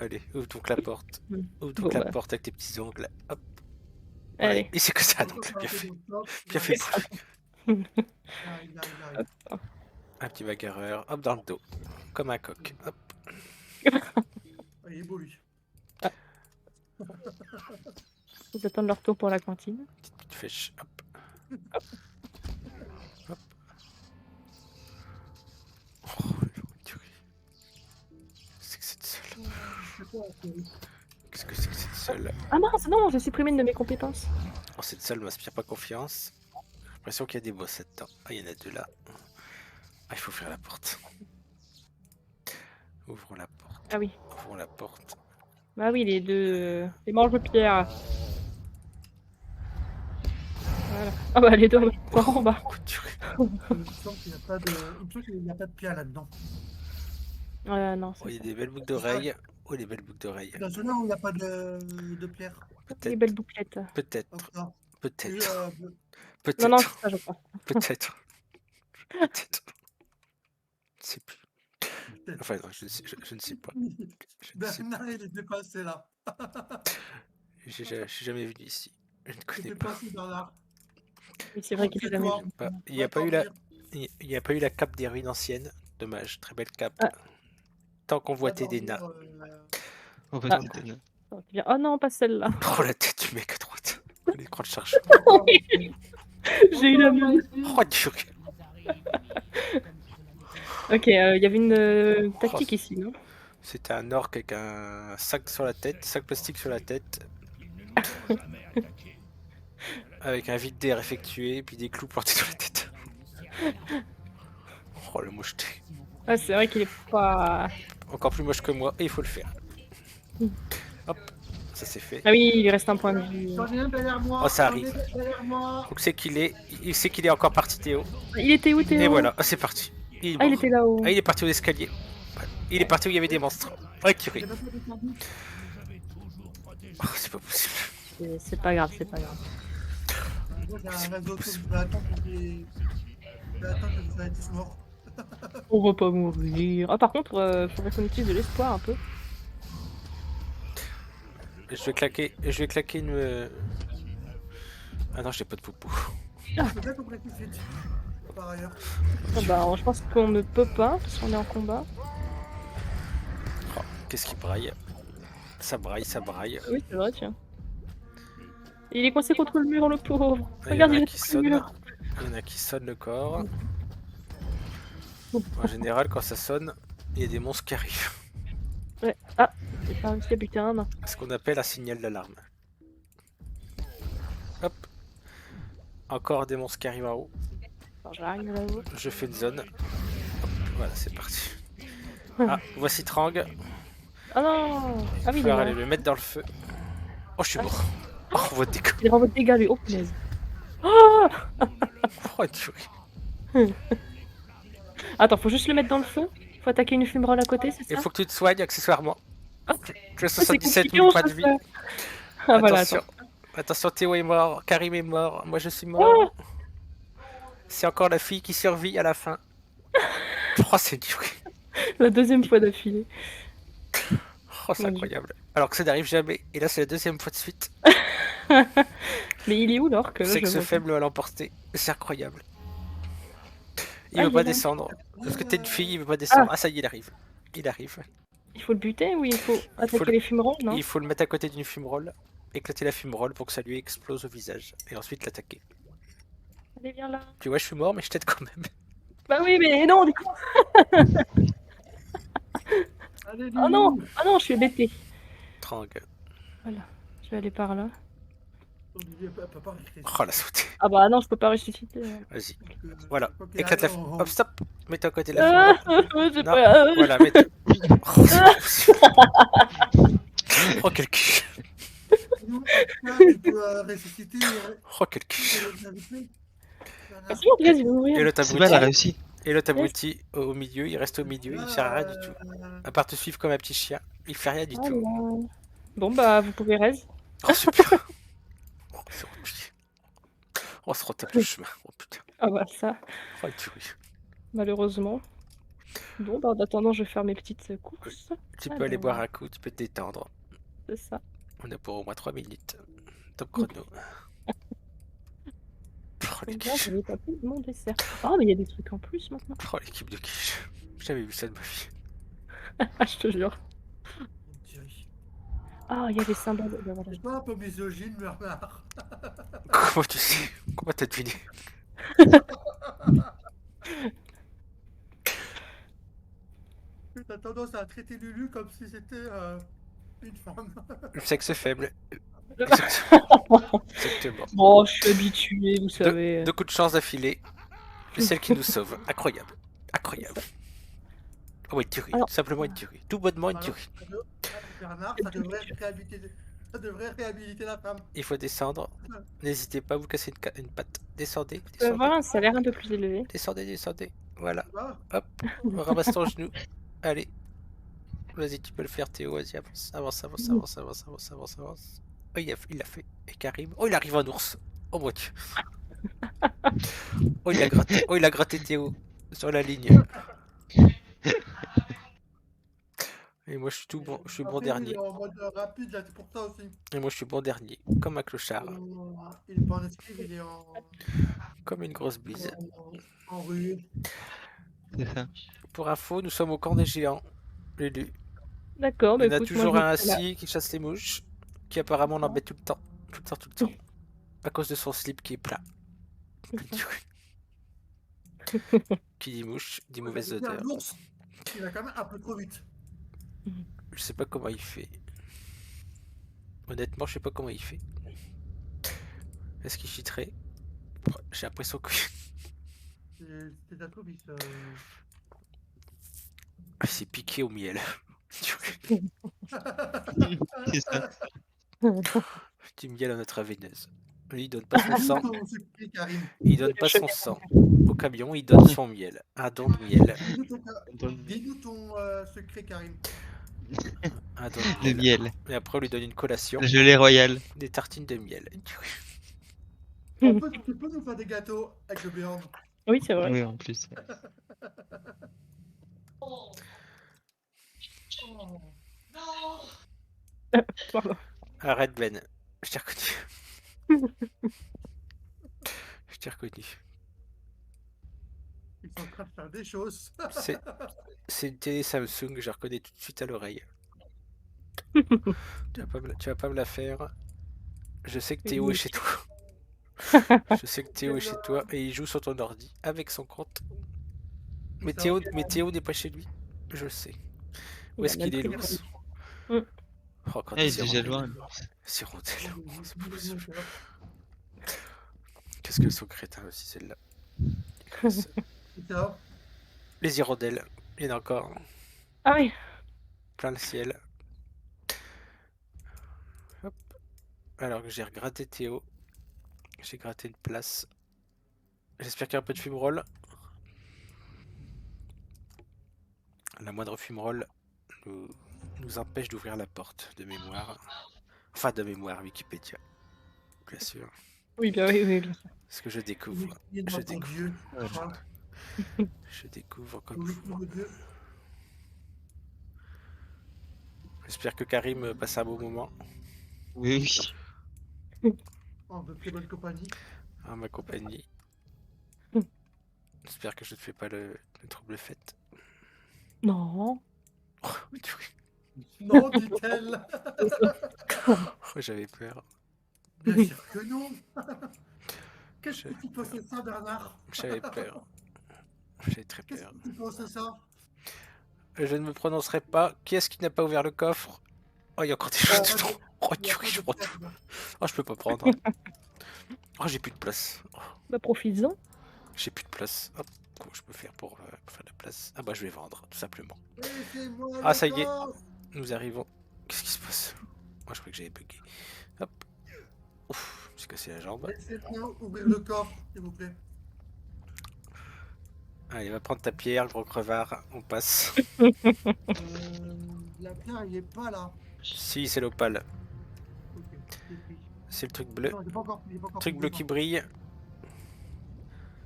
S1: Allez, ouvre donc la porte. Ouvre donc
S2: Bon,
S1: la
S2: bah.
S1: porte avec tes petits ongles. Hop.
S2: Allez.
S1: Ouais. Et c'est que ça, donc bien fait. Bien fait. Un petit bagarreur. Hop, dans le dos. Comme un coq. Hop.
S3: Il est beau lui.
S2: Ils attendent leur tour pour la cantine.
S1: Petite flèche. Hop. Hop. Oh, une tuerie. Qu'est-ce que c'est de seul? Qu'est-ce que c'est que cette seule?
S2: Ah mince, non, j'ai supprimé une de mes compétences.
S1: Oh, cette seule m'inspire pas confiance. J'ai l'impression qu'il y a des boss là-dedans. Ah, il y en a deux là. Ah, il faut ouvrir la porte. Ouvrons la porte.
S2: Ah oui.
S1: Ouvrons la porte.
S2: Bah oui, les deux. Les mange-pierres. Voilà. Ah bah les deux en bas.
S1: Oh, tuerie.
S3: Il me semble qu'il n'y a pas de... Il me semble qu'il n'y a pas de pia là-dedans.
S2: Non,
S1: Oh, il y
S2: c'est
S1: a
S2: ça.
S1: des belles boucles d'oreilles. Oh, des belles boucles d'oreilles.
S3: Dans celui-là où il n'y a pas de pierre.
S2: Les
S1: Peut-être,
S2: belles bouclettes.
S1: peut-être,
S3: Enfin,
S1: peut-être,
S3: bleu.
S2: Non, non,
S1: peut-être,
S2: c'est ça, je crois.
S1: peut-être, peut-être. Je sais plus.
S3: Peut-être.
S1: Enfin, non, je ne sais pas. Je ne sais pas.
S3: Bernard, il est dépassé là.
S1: Je suis jamais venu ici. Je ne
S3: Il est
S1: connais pas.
S3: dépassé, Bernard.
S2: Oui, c'est vrai qu'il est jamais
S3: Tais-toi.
S2: venu.
S1: Bah, il n'y
S3: Va
S1: a pas eu
S3: t'en
S1: la,
S3: venir.
S1: il y a pas eu la cape des ruines anciennes. Dommage, très belle cape.
S2: Ah.
S1: Tant
S3: Va
S1: convoité des
S3: dormir,
S1: nains.
S4: On va
S2: Ah.
S4: te donner.
S2: Oh, c'est bien. Oh non, pas celle-là.
S1: Oh, la tête du mec à droite. L'écran de chargement.
S2: J'ai eu la même.
S1: Oh, tuerie.
S2: Ok, il y avait une tactique ici, non?
S1: C'était un orc avec un sac sur la tête, sac plastique sur la tête. Avec un vide d'air effectué, puis des clous plantés dans la tête. Oh, le mocheté.
S2: Ah, c'est vrai qu'il est pas.
S1: Encore plus moche que moi, et il faut le faire. Hop, ça c'est fait.
S2: Ah oui, il lui reste un point de vue.
S3: J'en ai un derrière moi.
S1: Oh, ça
S3: j'en ai
S1: arrive.
S3: un derrière moi.
S1: Donc c'est qu'il est, il sait qu'il est encore parti Théo.
S2: Il était où, Théo?
S1: Et voilà, ah, c'est parti. Il est
S2: Ah, il
S1: mort.
S2: était là-haut.
S1: Ah, il est parti au escalier. Il est parti où il y avait des monstres. Ouais, tiré.
S3: J'ai pas fait descendu.
S1: Oh, c'est pas possible.
S2: C'est pas grave, c'est pas grave.
S3: Moi, j'ai un réseau, je vais attendre que vous soyez tous morts.
S2: On va pas mourir. Ah, par contre, faudrait qu'on utilise de l'espoir un peu.
S1: Je vais claquer une. Ah non, j'ai pas de poupou.
S3: C'est bien compris tout de suite. Par ailleurs.
S2: Ah bah, je pense qu'on ne peut pas, parce qu'on est en combat.
S1: Oh, qu'est-ce qui braille? Ça braille, ça braille.
S2: Oui, c'est vrai, tiens. Il est coincé contre le mur, le pauvre.
S1: Ah, il y en
S2: Regarde,
S1: a
S2: il est
S1: qui
S2: contre le
S1: sonnent.
S2: mur.
S1: Il y en a qui sonnent le corps. En général, quand ça sonne, il y a des monstres qui arrivent.
S2: Ouais. Ah, j'ai pas réussi à buter un nain.
S1: Ce qu'on appelle un signal d'alarme. Hop. Encore des monstres qui arrivent en haut.
S2: Alors, j'arrive là-haut.
S1: Je fais une zone. Hop, voilà, c'est parti. Ah, voici Trang.
S2: Ah non. Ah oui,
S1: Il
S2: il est
S1: va aller
S2: mort.
S1: le mettre dans le feu. Oh, je suis mort. Oh, on voit des coups.
S2: Il renvoie des dégâts, lui. Oh, punaise. Oh
S1: Oh, tuerie.
S2: Attends, faut juste le mettre dans le feu. Faut attaquer une fumerole à côté, c'est
S1: Il
S2: ça?
S1: faut que tu te soignes accessoirement. Tu as
S2: Ah, c'est
S1: 77
S2: compliqué
S1: 000
S2: en
S1: points de
S2: chasse.
S1: vie.
S2: Ah voilà,
S1: Attention.
S2: attends.
S1: Attention, Théo est mort. Karim est mort. Moi, je suis mort.
S2: Ah
S1: C'est encore la fille qui survit à la fin. Oh, c'est dur.
S2: La deuxième fois d'affilée.
S1: Oh, c'est
S2: Mon Dieu.
S1: incroyable. Alors que ça n'arrive jamais. Et là, c'est la deuxième fois de suite.
S2: Mais il est où l'orque là,
S1: C'est que
S2: je
S1: ce
S2: vois
S1: faible va l'emporter. C'est incroyable. Il
S2: Ah,
S1: veut
S2: il
S1: pas
S2: est là.
S1: descendre. Parce que t'es une fille, il veut pas descendre. Ah, ça y est, il arrive. Il arrive.
S2: Il faut le buter ou il faut attaquer
S1: le-
S2: les fumerolles, non?
S1: Il faut le mettre à côté d'une fumerole. Éclater la fumerole pour que ça lui explose au visage. Et ensuite l'attaquer.
S2: Allez, viens là.
S1: Tu vois, je suis mort, mais je t'aide quand même.
S2: Bah oui, mais non, du coup.
S3: Allez,
S2: Oh non, oh non, je suis embêtée.
S1: Trang.
S2: Voilà, je vais aller par là.
S3: Olivier peut pas réécrire.
S1: Oh, la sauté.
S2: Ah bah non, je peux pas ressusciter.
S1: Vas-y. Voilà.
S3: Quoi qu'il
S1: Éclate la
S3: arrive,
S1: fumerole. Hop, stop. Mets-toi à côté de la
S2: Ah,
S1: fumerole.
S2: j'ai
S1: Non,
S2: pas.
S1: voilà, mets-toi. Oh, c'est pas possible. Oh, quel cul.
S3: Sinon, tu peux ressusciter.
S1: Oh, quel cul.
S2: Ah, c'est bon, regarde, il va
S1: Et
S2: mourir.
S1: l'autre
S4: C'est mal, elle a
S1: abruti.
S4: réussi.
S1: Et l'autre abruti au milieu. Il reste au milieu. Il sert à rien du tout. À part te suivre comme un petit chien. Il fait rien du
S2: Ah
S1: tout.
S2: là. Bon bah, vous pouvez raise.
S1: Oh, super. Oh, c'est replié. Oh, on se retape le chemin. Oh, putain.
S2: Ah bah ça,
S1: Oh, tuerie.
S2: malheureusement. Bon bah, en attendant, je vais faire mes petites courses.
S1: Tu
S2: Ah
S1: peux aller
S2: bon.
S1: boire un coup, tu peux te détendre.
S2: C'est ça.
S1: On a pour au moins 3 minutes. Top chrono. Oh,
S2: Et
S1: les
S2: bien,
S1: quiches.
S2: j'avais pas pris mon dessert. Oh, mais il y a des trucs en plus maintenant.
S1: Oh, l'équipe de quiche. J'ai jamais vu ça de ma vie.
S2: Ah, je te jure. Ah, il y a des symboles. Ben voilà.
S3: C'est pas un peu misogyne, Bernard?
S1: Comment tu sais? Comment t'as deviné?
S3: T'as tendance à traiter Lulu comme si c'était une femme.
S1: Le sexe faible. Exactement.
S2: Bon, je suis habitué, vous savez.
S1: Deux coups de chance d'affilée. C'est celle qui nous sauve. Incroyable. Incroyable. Oh, une tuerie.
S2: Alors-
S1: Simplement une tuerie. Tout bonnement une tuerie.
S3: Bernard, ça devrait être réhabilité. Ça devrait réhabiliter la femme.
S1: Il faut descendre. N'hésitez pas à vous casser une patte. Descendez,
S2: Je peux
S1: descendez,
S2: avoir un salaire un peu plus élevé.
S1: descendez, descendez. Voilà.
S3: Là,
S1: Hop, ramasse ton genou. Allez. Vas-y, tu peux le faire, Théo. Vas-y, avance, avance, avance, avance, avance, avance, avance, avance. Oh, il l'a fait. Et Karim. Oh, il arrive en ours. Oh mon dieu. Oh, il a gratté. Oh, il a gratté Théo. Sur la ligne. Et moi, je suis tout bon. Je suis bon
S3: après, il
S1: dernier.
S3: est en mode rapide, là, c'est pour ça aussi.
S1: Et moi, je suis bon dernier. Comme un clochard.
S3: Il est pas en esquive, il est
S1: Comme une grosse bise.
S3: en rue.
S4: C'est ça.
S1: Pour info, nous sommes au camp des géants. Lulu.
S2: D'accord,
S1: Il
S2: bah
S1: y en a
S2: écoute, moi
S1: toujours
S2: je
S1: un
S2: me fais là.
S1: assis qui chasse les mouches. Qui apparemment l'embête tout le temps. Tout le temps, tout le temps. À cause de son slip qui est plat. Qui dit mouche, dit mauvaise odeur.
S3: L'ours, il va quand même un peu trop vite.
S1: Je sais pas comment il fait. Honnêtement, je sais pas comment il fait. Est-ce qu'il cheaterait? J'ai l'impression que
S3: C'est un peu vite.
S1: il s'est piqué au miel.
S4: C'est ça.
S1: Du miel à notre veineuse. Lui, il donne pas son sang.
S3: Ton secret, Karim.
S1: Il donne pas son sang. Au camion, il donne son miel. Un don de miel.
S3: Dis-nous ton secret, Karim.
S1: Un don
S4: Le
S1: de miel.
S4: miel.
S1: Et après, on lui donne une collation.
S4: Le gelée royal.
S1: Des tartines de miel.
S3: Tu peux nous faire des gâteaux avec le béarn.
S2: Oui, c'est vrai.
S4: Oui, en plus.
S3: Oh.
S2: Pardon.
S1: Arrête, Ben. Je t'ai reconnu. Je t'ai reconnu.
S3: Ils sont en train de faire des choses.
S1: C'est une télé Samsung, je reconnais tout de suite à l'oreille. Tu vas pas me la faire. Je sais que Théo est chez toi. Je sais que Théo est chez toi et il joue sur ton ordi avec son compte. Mais Théo n'est pas chez lui. Je le sais. Où est-ce qu'il est, l'ours? Oh, quand
S4: Ah, il est
S1: c'est
S4: déjà
S1: rondelle.
S4: loin.
S1: C'est rondelle. Oh, c'est pas possible. Qu'est-ce qu'elles sont crétins aussi, celles-là. Les hirondelles. Il y en a encore.
S2: Ah oui.
S1: Plein le ciel. Hop. Alors que j'ai regratté Théo. J'ai gratté une place. J'espère qu'il y a un peu de fumerole. La moindre fumerole nous empêche d'ouvrir la porte de mémoire. Enfin, de mémoire, Wikipédia. Bien sûr.
S2: Oui, bien oui, oui, bien sûr.
S1: Ce que je découvre. Je découvre. Je découvre comme vous. J'espère que Karim passe un bon moment.
S4: Oui, oui.
S3: En de très bonne compagnie.
S1: À ma compagnie. J'espère que je ne fais pas le trouble fête.
S2: Non.
S1: Oh,
S3: non, dit-elle.
S1: Oh, j'avais peur.
S3: Bien sûr que non. Qu'est-ce que tu penses de ça, Bernard?
S1: J'avais peur. J'avais très peur.
S3: Qu'est-ce que tu penses de ça?
S1: Je ne me prononcerai pas. Qui est-ce qui n'a pas ouvert le coffre? Oh, il y a encore des choses dedans. Oh, je peux pas prendre. Oh, j'ai plus de place. Oh,
S2: Bah, profites-en.
S1: j'ai plus de place. Hop, comment je peux faire pour faire de la place? Ah bah, je vais vendre, tout simplement. Ah, ça y est. Nous arrivons. Qu'est-ce qui se passe? Moi, je croyais que j'avais bugué. Hop. Ouf, j'ai cassé la jambe.
S3: Laissez-moi ouvrir le coffre, s'il vous plaît.
S1: Allez, va prendre ta pierre, gros crevard. On passe.
S3: La pierre, il est pas là.
S1: Si, c'est l'opale.
S3: Ok, c'est pris.
S1: C'est le truc bleu.
S3: Non, il est pas encore pris,
S1: Truc bleu qui brille.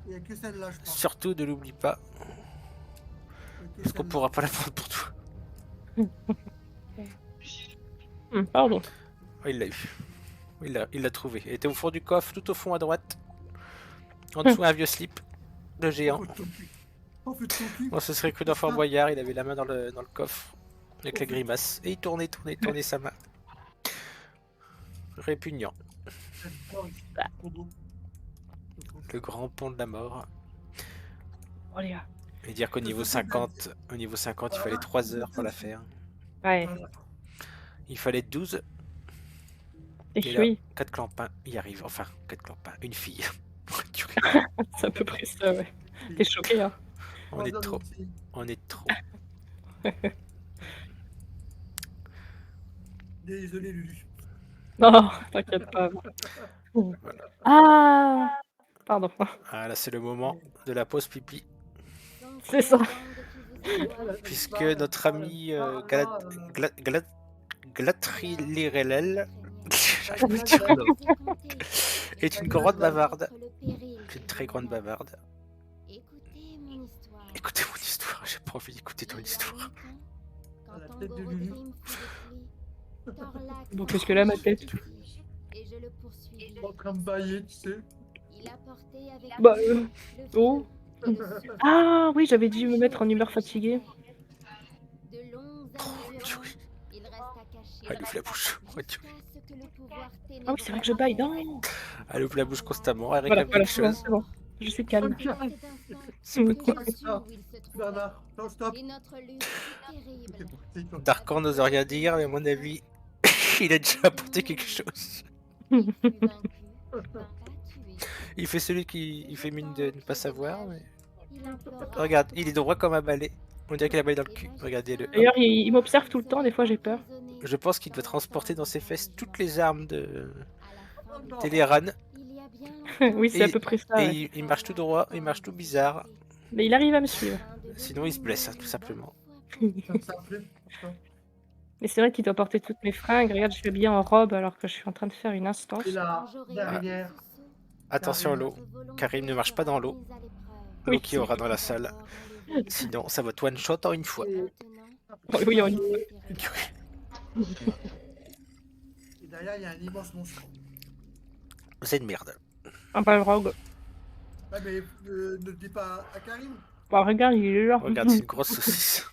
S3: Il n'y a que celle-là, je crois.
S1: Surtout, ne l'oublie pas. Parce qu'on pourra pas la prendre pour toi.
S2: Pardon.
S1: Oh, il l'a eu. Il l'a trouvé. Elle était au fond du coffre, tout au fond à droite. En dessous, un vieux slip de géant. Bon, ce serait cru dans Fort Boyard. Il avait la main dans le coffre. Avec la grimace. Et il tournait sa main. Répugnant. Le grand pont de la mort.
S2: Oh, les gars.
S1: Et dire qu'au niveau 50, il fallait 3 heures pour la faire.
S2: Ouais.
S1: Il fallait 12.
S2: Et
S1: là,
S2: oui.
S1: 4 clampins y arrivent. Enfin, 4 clampins. Une fille.
S2: C'est à peu près ça, ouais. T'es choqué, hein?
S1: On est trop. On est trop.
S3: Désolé, Lulu.
S2: Non, t'inquiète pas. Ah! Pardon.
S1: Ah, là, c'est le moment de la pause pipi.
S2: C'est ça.
S1: Puisque notre ami Glatrilirelel j'arrive pas à dire le nom, est une grande bavarde. C'est une très grande bavarde. Écoutez mon histoire, j'ai pas envie d'écouter ton histoire.
S3: La tête de Lulu.
S2: Donc, qu'est-ce que là, ma tête?
S3: En train de bailler, tu sais.
S2: Bah, oh. Ah oui, j'avais dû me mettre en humeur fatiguée.
S1: Elle ouvre la bouche.
S2: Ah oui, c'est vrai que je baille. Non.
S1: Elle ouvre la bouche constamment, elle
S2: Voilà,
S1: réclame
S2: voilà,
S1: quelque
S2: c'est bon,
S1: chose.
S2: c'est bon. Je suis calme.
S1: C'est pas quoi.
S3: Bernard, non, stop.
S1: Darkan n'ose rien dire, mais à mon avis, il a déjà apporté quelque chose. Il fait celui qui il fait mine de ne pas savoir, mais... Regarde, il est droit comme un balai. On dirait qu'il a balai dans le cul. Regardez-le.
S2: D'ailleurs, il m'observe tout le temps, des fois j'ai peur.
S1: Je pense qu'il doit transporter dans ses fesses toutes les armes de Téléran.
S2: Oui, c'est à peu près ça.
S1: Et
S2: Ouais.
S1: il marche tout droit, il marche tout bizarre.
S2: Mais il arrive à me suivre.
S1: Sinon, il se blesse, hein, tout simplement.
S2: Mais c'est vrai qu'il doit porter toutes mes fringues. Regarde, je suis habillée en robe alors que je suis en train de faire une instance.
S3: Et là, derrière.
S1: Attention à l'eau. Karim ne marche pas dans l'eau. L'eau
S2: Oui,
S1: qu'il y aura dans la salle. Sinon, ça va te one-shot en une fois.
S2: Oui, on y
S3: Et derrière, il y a un immense monstre.
S1: C'est une merde.
S2: un balrog.
S3: Ouais, mais ne le dis pas à Karim.
S2: Bah, regarde, il est là.
S1: Regarde, c'est une grosse saucisse.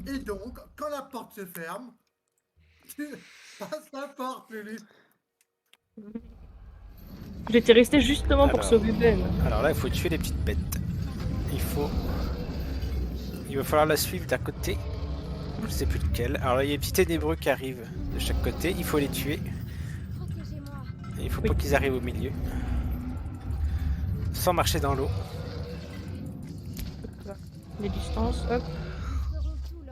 S3: Et donc, quand la porte se ferme, tu passes la porte, Lulu.
S2: J'étais resté justement pour
S1: Alors.
S2: sauver Ben.
S1: Alors là, il faut tuer les petites bêtes. Il va falloir la suivre d'un côté. Je sais plus lequel. Alors là, il y a des petits ténébreux qui arrivent de chaque côté. Il faut les tuer. Et il faut pas qu'ils arrivent au milieu. Sans marcher dans l'eau.
S2: Les distances, hop.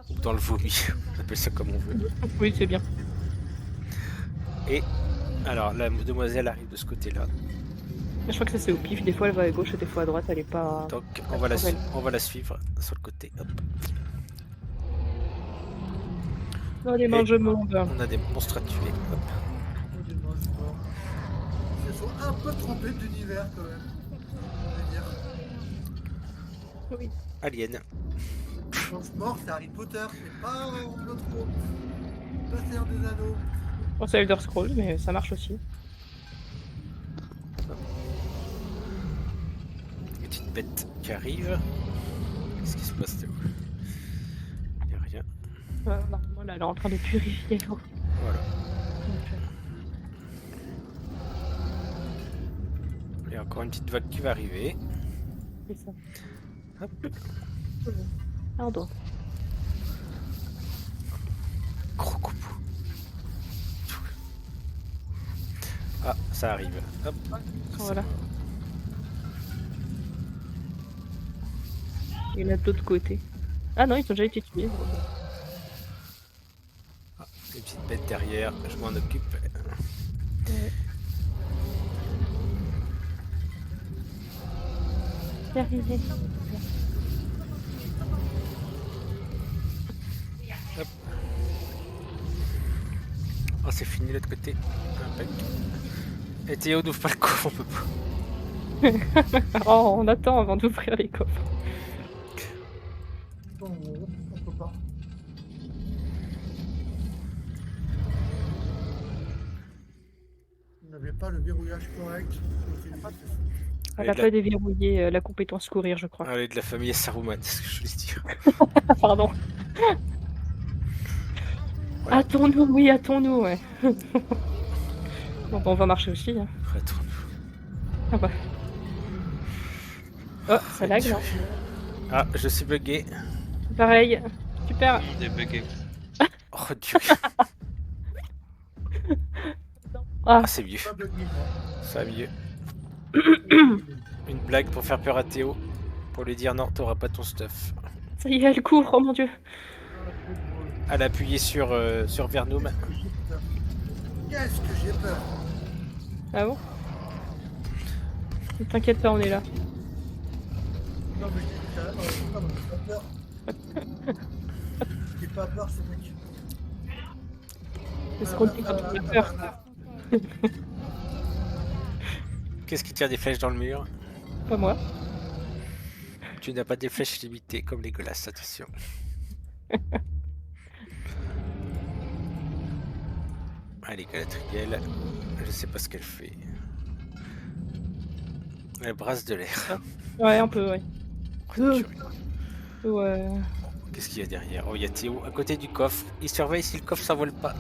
S1: Ou dans le vomi. On appelle ça comme on veut.
S2: Oui, c'est bien.
S1: Et alors la demoiselle arrive de ce côté-là.
S2: Je crois que ça c'est au pif. Des fois elle va à gauche et des fois à droite. Elle est pas.
S1: Donc on va la suivre sur le côté. Hop.
S2: Non, les mangements.
S1: On a des monstres à tuer. Hop.
S3: Ils se sont un peu trompés d'univers quand même. Je veux dire.
S2: Oui.
S1: Alien.
S3: Franchement, c'est Harry Potter, c'est pas l'autre mot. Pas Seigneur des Anneaux.
S2: Bon, c'est Elder Scrolls, mais ça marche aussi.
S1: Une petite bête qui arrive. Qu'est-ce qui se passe là-haut? Il n'y a rien.
S2: Normalement, là, elle est en train de purifier l'eau.
S1: Voilà. Il y a encore une petite vague qui va arriver.
S2: C'est ça.
S1: Hop.
S2: Pardon.
S1: Gros coupeau. Ah, ça arrive. Hop.
S2: Voilà. Et là de l'autre côté. Ah non, ils ont déjà été tués.
S1: Ah, les petites bêtes derrière, je m'en occupe.
S2: C'est arrivé.
S1: Hop. Oh, c'est fini de l'autre côté. Impec. Et Théo n'ouvre pas le coffre, on peut pas.
S2: Oh, on attend avant d'ouvrir les coffres.
S3: Non, on peut pas. On n'avait pas le verrouillage correct.
S2: Elle a pas déverrouillé la compétence courir, je crois.
S1: Allez, de la famille Saruman, c'est ce que je voulais dire.
S2: Pardon.
S1: Voilà.
S2: Hâtons-nous, oui, hâtons-nous, ouais. Bon, on va marcher aussi. Hein.
S1: Retourne.
S2: Ah bah. Oh, ça lag, non?
S1: Ah, je suis bugué.
S2: Pareil. Super.
S4: Il est bugué.
S1: Oh Dieu.
S2: Ah,
S1: Ah, c'est mieux.
S3: Pas de nuit,
S1: Ça va mieux. Une blague pour faire peur à Théo. Pour lui dire non, t'auras pas ton stuff.
S2: ça y est, elle court, oh mon dieu.
S1: Elle a appuyé sur Vernum.
S3: Qu'est-ce que j'ai peur.
S2: Ah bon? Ne t'inquiète pas, on est là.
S3: Non, mais j'ai pas peur. J'ai pas peur, ce mec.
S2: C'est ce qu'on dit quand on a peur.
S1: Qu'est-ce qui tire des flèches dans le mur?
S2: Pas moi.
S1: Tu n'as pas des flèches limitées comme les Legolas, attention. Allez, Galadriel, je sais pas ce qu'elle fait. Elle brasse de l'air.
S2: Ouais, un peu, ouais.
S1: Purée.
S2: Ouais.
S1: Qu'est-ce qu'il y a derrière? Oh, il y a Théo à côté du coffre. Il surveille si le coffre s'envole pas.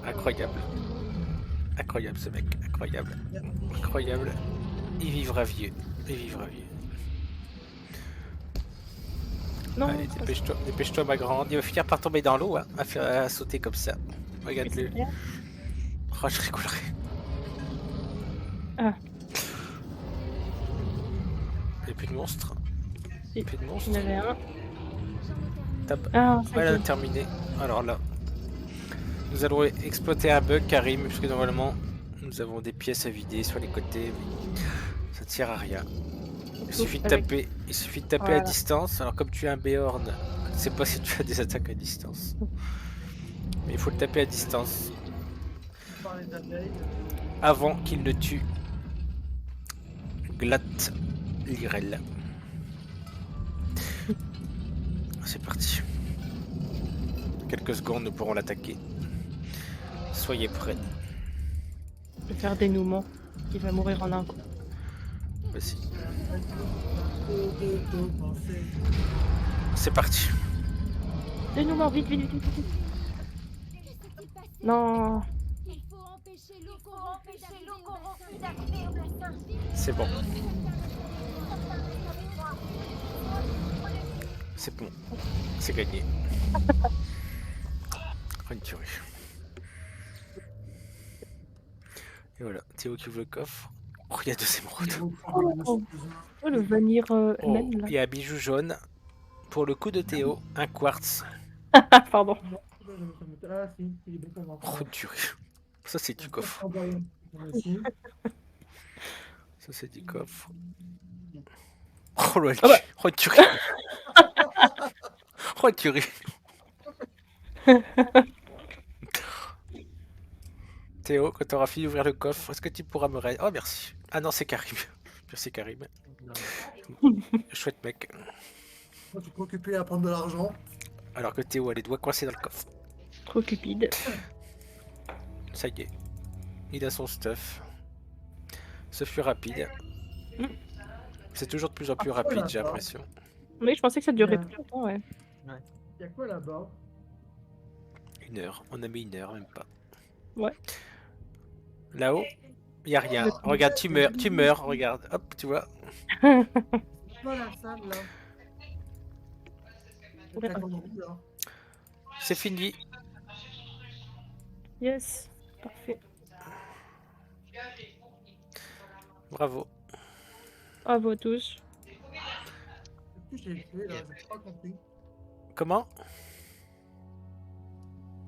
S1: Incroyable. Incroyable ce mec. Incroyable. Incroyable. Il vivra vieux. Il vivra vieux.
S2: Non,
S1: Allez, dépêche-toi, dépêche-toi ma grande. Il va finir par tomber dans l'eau, hein, à sauter comme ça. Regarde-le. Oh, je rigolerai.
S2: Ah.
S1: Il n'y a plus de monstres. Il n'y a plus de monstres.
S2: Il y en avait un.
S1: Tab.
S2: Ah, ça
S1: Voilà,
S2: y est.
S1: terminé. Alors là, nous allons exploiter un bug, Karim, puisque normalement, nous avons des pièces à vider sur les côtés. Mais ça ne sert à rien. Il suffit de
S2: Avec-
S1: taper, il suffit de taper à
S2: Voilà.
S1: distance. Alors comme tu es un Béorn, je ne sais pas si tu as des attaques à distance. Mais il faut le taper à distance avant qu'il ne tue Glatt Lyrel. C'est parti. Quelques secondes, nous pourrons l'attaquer. Soyez prêts.
S2: Je vais faire dénouement. Il va mourir en un coup.
S1: Vas-y. C'est parti.
S2: Dénouement, vite, vite, vite, vite, vite. Non.
S5: Il faut empêcher l'eau corrompue d'arriver au bassin.
S1: C'est bon. C'est bon. C'est gagné. Une tuerie. Et voilà, Théo qui ouvre le coffre. Oh, il y a 2 émeraudes.
S2: Oh, le vanir
S1: Oh,
S2: naine, là.
S1: il y a un bijou jaune. Pour le coup de Théo, un quartz.
S2: Ah, pardon.
S3: Ah, si, il est bon pour moi.
S1: Oh, une tuerie. Ça, c'est du coffre. Ça, c'est du coffre. Oh, le
S2: Ah bah.
S1: Oh, une tuerie. Oh, une tuerie. Théo, quand tu auras fini d'ouvrir le coffre, est-ce que tu pourras me raider? Oh, merci. Ah non, c'est Karim. Merci, Karim. Chouette mec.
S3: Moi, je suis préoccupé à prendre de l'argent.
S1: Alors que Théo a les doigts coincés dans le coffre.
S2: Trop cupide.
S1: Ça y est. Il a son stuff. Ce fut rapide. C'est toujours de plus en plus rapide, j'ai l'impression.
S2: Oui, je pensais que ça durait
S3: Ouais.
S2: plus longtemps, ouais.
S3: Il y a quoi là-bas?
S1: 1 heure. On a mis 1 heure, même pas.
S2: Ouais.
S1: Là-haut, il n'y a rien. Regarde, tu meurs, regarde. Hop, tu vois.
S3: C'est pas la salle là.
S2: Ouais.
S3: Là.
S1: C'est fini.
S2: Yes. Parfait.
S1: Bravo.
S2: Bravo à tous.
S3: Qu'est-ce que j'ai fait là? J'ai pas compris.
S1: Comment?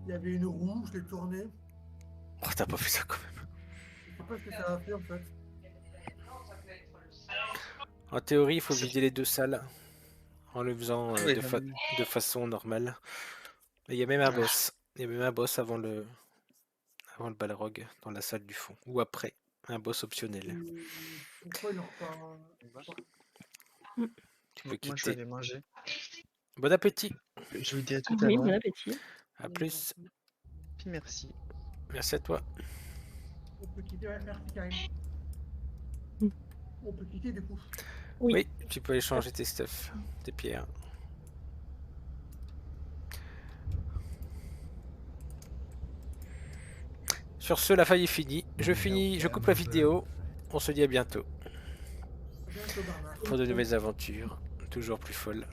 S3: Il y avait une roue, je l'ai tournée.
S1: Oh, t'as pas fait ça quand même.
S3: Je sais pas ce que ça a fait en fait.
S1: En théorie, il faut vider les 2 salles. En le faisant
S4: Oui,
S1: de façon normale. Mais il y a même un boss. Il y a même un boss avant le Balrog dans la salle du fond. Ou après. Un boss optionnel.
S3: Pourquoi il en repart?
S1: Tu peux
S4: Moi, je vais
S1: quitter.
S4: aller manger.
S1: Bon appétit.
S4: Je vous dis à tout à
S2: Oui,
S4: l'heure.
S2: bon appétit.
S1: À plus.
S4: Puis merci.
S1: Merci à toi.
S3: On peut quitter, ouais, merci Karim.
S2: Mm.
S3: On peut quitter du coup.
S2: Oui.
S1: Oui, tu peux échanger tes stuff, tes pierres. Sur ce, la faille est finie. Je coupe la vidéo. On se dit à bientôt
S3: À bientôt Bernard.
S1: pour de nouvelles aventures, toujours plus folles.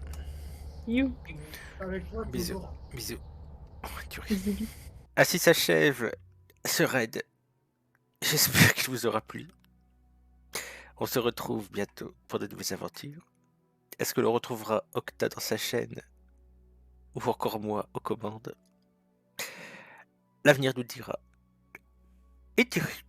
S2: You.
S3: Avec toi
S1: Bisous.
S3: toujours.
S1: Bisous. Oh, tu ris.
S2: Bisous.
S1: Ainsi s'achève ce raid. J'espère qu'il vous aura plu. On se retrouve bientôt pour de nouvelles aventures. Est-ce que l'on retrouvera Octa dans sa chaîne? ou encore moi aux commandes. L'avenir nous dira. Et Thierry.